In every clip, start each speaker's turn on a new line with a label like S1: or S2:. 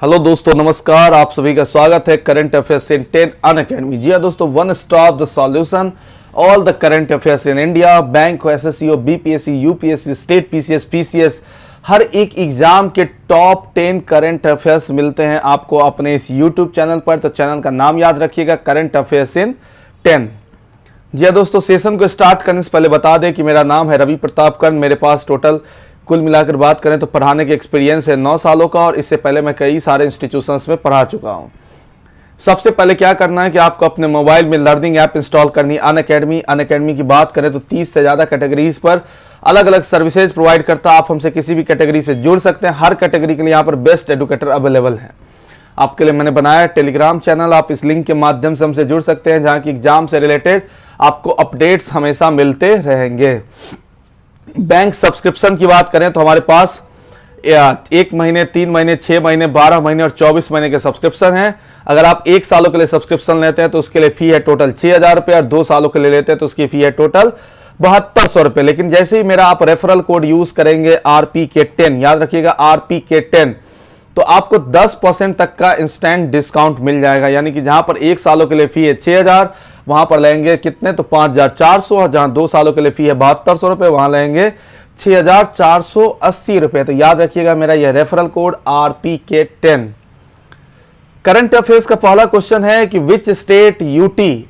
S1: Hello दोस्तों, नमस्कार। आप सभी का स्वागत है करंट अफेयर्स इन 10 अनअकैडमी। जी हाँ दोस्तों, one stop the solution all the current affairs in India. Bank हो, एसएससी हो, BPSC, UPSC, state PCS, PCS, हर एक एग्जाम के टॉप 10 करंट अफेयर्स मिलते हैं आपको अपने इस यूट्यूब चैनल पर। तो चैनल का नाम याद रखिएगा, करंट अफेयर्स इन 10। जी हाँ दोस्तों, सेशन को स्टार्ट करने से पहले बता दें कि मेरा नाम है रवि प्रताप कर्ण। मेरे पास टोटल कुल मिलाकर बात करें तो पढ़ाने के एक्सपीरियंस है 9 सालों का, और इससे पहले मैं कई सारे इंस्टीट्यूशंस में पढ़ा चुका हूं। सबसे पहले क्या करना है कि आपको अपने मोबाइल में लर्निंग ऐप इंस्टॉल करनी है अनअकैडमी। अनअकैडमी की बात करें तो 30 से ज़्यादा कैटेगरीज पर अलग अलग सर्विसेज प्रोवाइड करता है। आप हमसे किसी भी कैटेगरी से जुड़ सकते हैं। हर कैटेगरी के लिए यहाँ पर बेस्ट एडुकेटर अवेलेबल है। आपके लिए मैंने बनाया टेलीग्राम चैनल, आप इस लिंक के माध्यम से हमसे जुड़ सकते हैं, जहाँ की एग्जाम से रिलेटेड आपको अपडेट्स हमेशा मिलते रहेंगे। बैंक सब्सक्रिप्शन की बात करें तो हमारे पास 1 महीने, 3 महीने, 6 महीने, 12 महीने और 24 महीने के सब्सक्रिप्शन हैं। अगर आप 1 सालों के लिए सब्सक्रिप्शन लेते हैं तो उसके लिए फी है टोटल 6,000 रुपये, और 2 सालों के लिए लेते हैं तो उसकी फी है टोटल 7200 रुपये। लेकिन जैसे ही मेरा आप रेफरल कोड यूज करेंगे RPK10, याद रखिएगा RPK10, तो आपको 10% तक का इंस्टेंट डिस्काउंट मिल जाएगा। यानी कि जहां पर 1 सालों के लिए फी है 6,000, वहां पर लेंगे कितने, तो 5,400, और जहां 2 सालों के लिए फी है 7200 रुपये, वहां लेंगे 6,480 रुपये। तो याद रखिएगा मेरा यह referral code RPK10। Current affairs का पहला क्वेश्चन है कि which state UT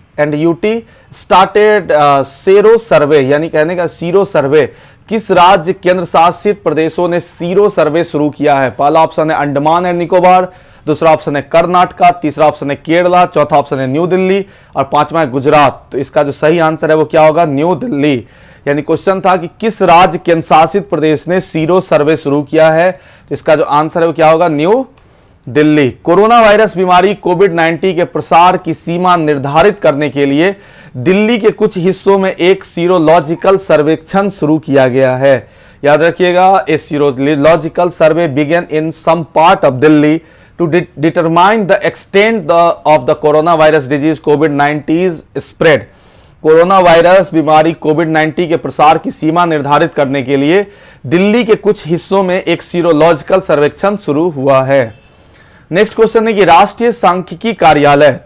S1: started sero survey, यानी कहने का सीरो सर्वे, किस राज्य केंद्र शासित प्रदेशों ने सीरो सर्वे शुरू किया है। पहला ऑप्शन है अंडमान एंड निकोबार, दूसरा ऑप्शन है कर्नाटका, तीसरा ऑप्शन है केरला, चौथा ऑप्शन है न्यू दिल्ली, और पांचवा है गुजरात। तो इसका जो सही आंसर है वो क्या होगा, न्यू दिल्ली। यानी क्वेश्चन था कि किस राज्य केंद्र शासित प्रदेश ने सीरो सर्वे शुरू किया है, तो इसका जो आंसर है वो क्या होगा, न्यू दिल्ली। कोरोना वायरस बीमारी कोविड-19 के प्रसार की सीमा निर्धारित करने के लिए दिल्ली के कुछ हिस्सों में एक सीरोलॉजिकल सर्वेक्षण शुरू किया गया है। याद रखिएगा, a serological survey begin in some part of Delhi to determine the extent of the coronavirus disease COVID-19 spread। Corona virus बीमारी कोविड-19 के प्रसार की सीमा निर्धारित करने के लिए दिल्ली के कुछ हिस्सों में एक सीरोलॉजिकल सर्वेक्षण शुरू हुआ है। नेक्स्ट क्वेश्चन है कि राष्ट्रीय सांख्यिकी कार्यालय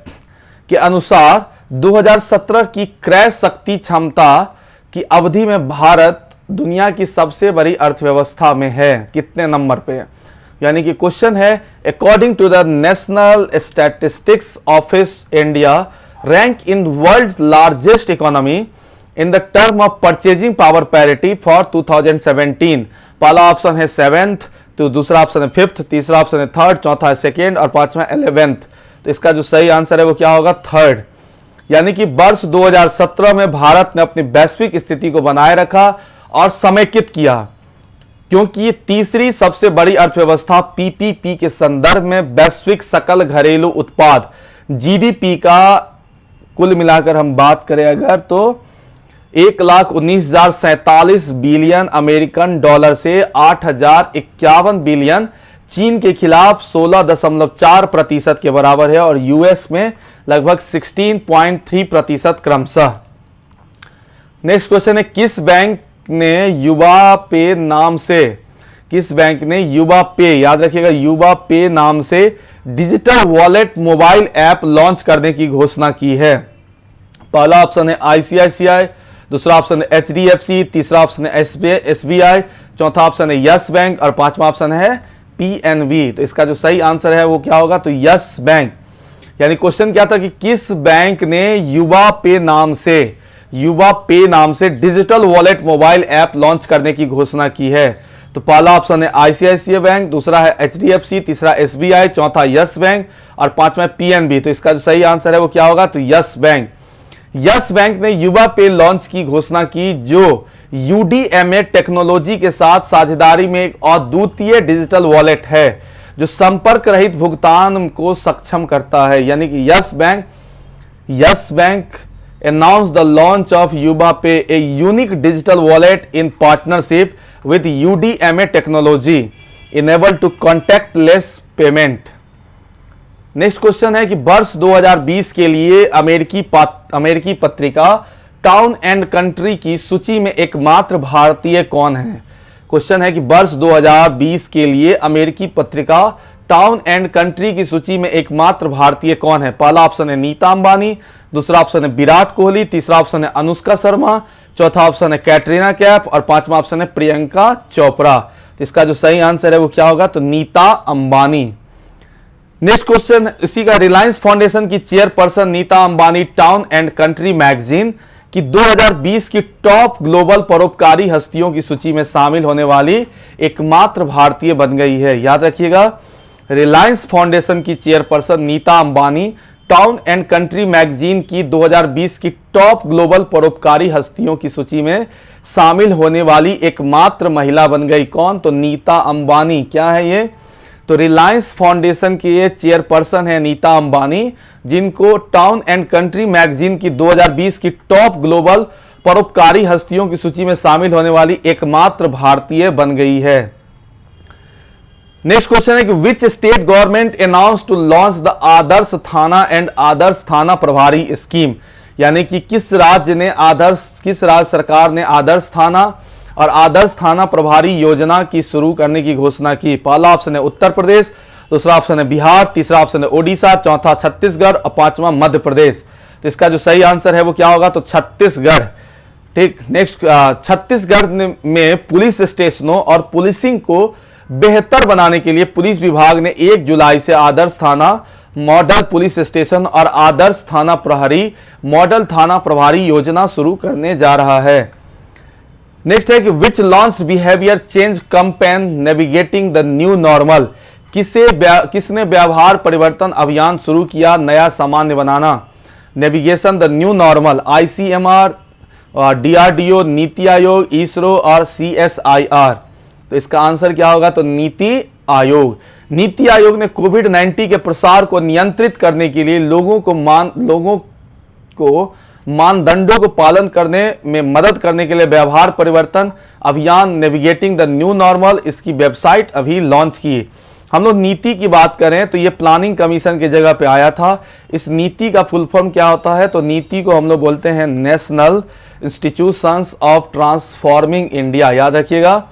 S1: के अनुसार 2017 की क्रय शक्ति क्षमता की अवधि में भारत दुनिया की सबसे बड़ी अर्थव्यवस्था में है, कितने नंबर पे। यानी कि क्वेश्चन है, according to the national statistics office India rank in world largest economy in the term of purchasing power parity for 2017। पहला ऑप्शन है 7th, तो दूसरा ऑप्शन है 5th, तीसरा ऑप्शन है 3rd, चौथा है 2nd, और पांचवा 11th। तो इसका जो सही आंसर है वो क्या होगा, 3rd। यानी कि वर्ष 2017 में भारत ने अपनी वैश्विक स्थिति को बनाए रखा और समेकित किया, क्योंकि ये तीसरी सबसे बड़ी अर्थव्यवस्था PPP के संदर्भ में वैश्विक सकल घरेलू उत्पाद GDP का कुल मिलाकर हम बात करें अगर, तो 1,19,047 बिलियन अमेरिकन डॉलर से 8,051 बिलियन चीन के खिलाफ 16.4% के बराबर है, और US में लगभग 16.3% क्रमशः। नेक्स्ट क्वेश्चन है, किस बैंक ने युवा पे नाम से, किस बैंक ने युवा पे, याद रखिएगा युवा पे नाम से digital wallet mobile app launch करने की घोषणा की है। पहला ऑप्शन है ICICI, दूसरा ऑप्शन है HDFC, तीसरा ऑप्शन है SBI, चौथा ऑप्शन है यस बैंक, और पांचवा ऑप्शन है PNB। तो इसका जो सही आंसर है वो क्या होगा, तो यस बैंक। यानी क्वेश्चन क्या था कि किस बैंक ने युवा पे नाम से digital wallet mobile app launch करने की घोषणा की है। तो पहला ऑप्शन है ICICI बैंक, दूसरा है HDFC, तीसरा SBI, चौथा यस बैंक, और पांचवा PNB। तो इसका जो सही आंसर है वो क्या होगा, तो यस बैंक। यस बैंक ने युवा पे लॉन्च की घोषणा की, जो UDMA टेक्नोलॉजी के साथ साझेदारी में एक अद्वितीय डिजिटल वॉलेट है जो संपर्क रहित भुगतान को सक्षम करता है। यानी कि yes bank announced the launch of YubaPay, a unique digital wallet in partnership with UDMA technology, enabled to contactless payment। Next question है कि वर्ष 2020 के लिए अमेरिकी पत्रिका टाउन एंड कंट्री की सूची में एकमात्र भारतीय कौन है। क्वेश्चन है कि वर्ष 2020 के लिए अमेरिकी पत्रिका टाउन एंड कंट्री की सूची में एकमात्र भारतीय कौन है? पहला ऑप्शन है नीता अंबानी, दूसरा ऑप्शन है विराट कोहली, तीसरा ऑप्शन है अनुष्का शर्मा, चौथा ऑप्शन है कैटरीना कैफ और पांचवा ऑप्शन है प्रियंका चोपड़ा। तो इसका जो सही आंसर है वो क्या होगा? तो नीता अंबानी। नेक्स्ट क्वेश्चन इसी का, रिलायंस फाउंडेशन की chairperson Nita Ambani Town and Country magazine की 2020 की टॉप ग्लोबल परोपकारी हस्तियों की सूची में शामिल होने वाली एकमात्र भारतीय बन गई है। याद रखिएगा, रिलायंस फाउंडेशन की chairperson Nita Ambani Town and Country magazine की 2020 की टॉप ग्लोबल परोपकारी हस्तियों की सूची में शामिल होने वाली एकमात्र महिला बन गई। कौन? तो नीता अंबानी। क्या है ये? तो रिलायंस फाउंडेशन की ये चेयरपर्सन है नीता अंबानी, जिनको टाउन एंड कंट्री मैगजीन की 2020 की टॉप ग्लोबल परोपकारी हस्तियों की सूची में शामिल होने वाली एकमात्र भारतीय बन गई है। नेक्स्ट क्वेश्चन है कि which state government announce to launch the Adarsh Thana and आदर्श थाना प्रभारी स्कीम, यानी कि किस राज्य सरकार ने आदर्श थाना और आदर्श थाना प्रभारी योजना की शुरू करने की घोषणा की? पहला ऑप्शन है उत्तर प्रदेश, दूसरा ऑप्शन है बिहार, तीसरा ऑप्शन है ओडिशा, चौथा छत्तीसगढ़ और पांचवा मध्य प्रदेश। तो इसका जो सही आंसर है वो क्या होगा? तो छत्तीसगढ़। ठीक। नेक्स्ट, छत्तीसगढ़ में पुलिस स्टेशनों और पुलिसिंग को बेहतर बनाने के लिए पुलिस विभाग ने 1 जुलाई से आदर्श थाना, मॉडल पुलिस स्टेशन और आदर्श थाना प्रहरी, मॉडल थाना प्रभारी योजना शुरू करने जा रहा है। नेक्स्ट है कि which launch behaviour change campaign navigating the new normal, किसने व्यवहार परिवर्तन अभियान शुरू किया नया सामान्य बनाना? Navigation the new normal, ICMR, DRDO, NITI Aayog, ISRO और CSIR। तो इसका आंसर क्या होगा? तो नीति आयोग। नीति आयोग ने कोविड-19 के प्रसार को नियंत्रित करने के लिए लोगों को मानदंडों को पालन करने में मदद करने के लिए व्यवहार परिवर्तन अभियान नेविगेटिंग द न्यू नॉर्मल, इसकी वेबसाइट अभी लॉन्च की। हम लोग नीति की बात करें तो ये प्लानिंग कमीशन की जगह पे आया था। इस नीति का फुल फॉर्म क्या होता है? तो नीति को हम लोग बोलते हैं national institutions of transforming India. याद रखिएगा,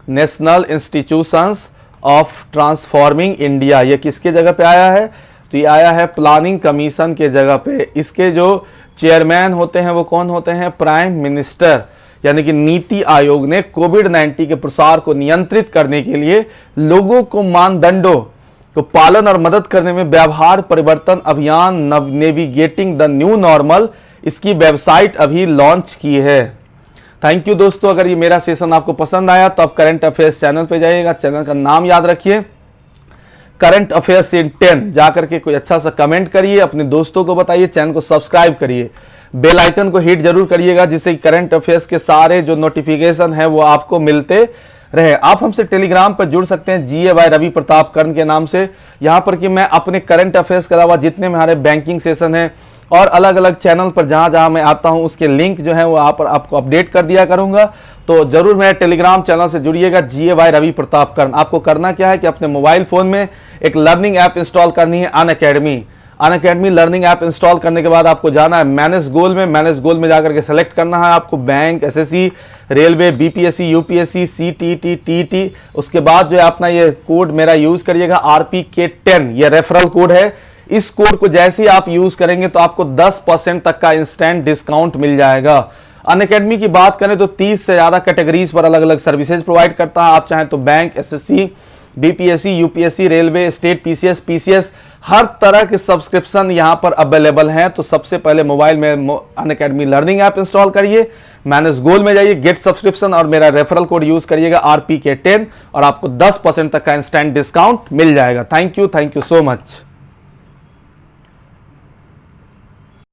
S1: national institutions of transforming India. ये किसके जगह पे आया है? तो ये आया है प्लानिंग कमीशन के जगह पे। इसके जो चेयरमैन होते हैं वो कौन होते हैं? Prime minister. यानी कि नीति आयोग ने कोविड-19 के प्रसार को नियंत्रित करने के लिए लोगों को मानदंडों को पालन और मदद करने में व्यवहार परिवर्तन अभियान नेविगेटिंग द न्यू नॉर्मल, इसकी वेबसाइट अभी लॉन्च की है। थैंक यू दोस्तों। अगर ये मेरा सेशन आपको पसंद आया तो आप करंट अफेयर्स चैनल पे जाइएगा। चैनल का नाम याद रखिए, करंट अफेयर्स इन 10। जाकर के कोई अच्छा सा कमेंट करिए, अपने दोस्तों को बताइए, चैनल को सब्सक्राइब करिए, बेल आइकन को हिट जरूर करिएगा, जिससे करंट अफेयर्स के सारे जो नोटिफिकेशन है वो आपको मिलते रहे। आप हमसे टेलीग्राम पर जुड़ सकते हैं GA by रवि प्रताप कर्ण के नाम से। यहाँ पर कि मैं अपने करंट अफेयर्स के अलावा जितने हमारे बैंकिंग सेशन हैं और अलग अलग चैनल पर जहाँ जहाँ मैं आता हूँ उसके लिंक जो है वो आप पर आपको अपडेट कर दिया करूँगा। तो जरूर मेरे टेलीग्राम चैनल से जुड़िएगा, GA by रवि प्रताप कर्ण। आपको करना क्या है कि अपने मोबाइल फ़ोन में एक लर्निंग ऐप इंस्टॉल करनी है, अनअकैडमी लर्निंग ऐप इंस्टॉल करने के बाद आपको जाना है मैनेज गोल में जाकर के सेलेक्ट करना है आपको bank, SSC, railway, BPSC, UPSC, CTT, TT। उसके बाद जो है अपना ये कोड मेरा यूज़ करिएगा, RPK10, ये रेफरल कोड है। इस कोड को जैसे ही आप यूज़ करेंगे तो आपको 10% तक का इंस्टेंट डिस्काउंट मिल जाएगा। अनअकैडमी की बात करें तो 30 से ज़्यादा कैटेगरीज पर अलग अलग सर्विसेज प्रोवाइड करता है। आप चाहें तो bank, SSC, BPSC, UPSC, railway, state PCS, हर तरह के सब्सक्रिप्शन यहाँ पर अवेलेबल हैं। तो सबसे पहले मोबाइल में अनअकैडमी लर्निंग ऐप इंस्टॉल करिए, मैनेज गोल में जाइए, गेट सब्सक्रिप्शन और मेरा रेफरल कोड यूज़ करिएगा RPK10 और आपको 10% तक का इंस्टेंट डिस्काउंट मिल जाएगा। Thank you so much.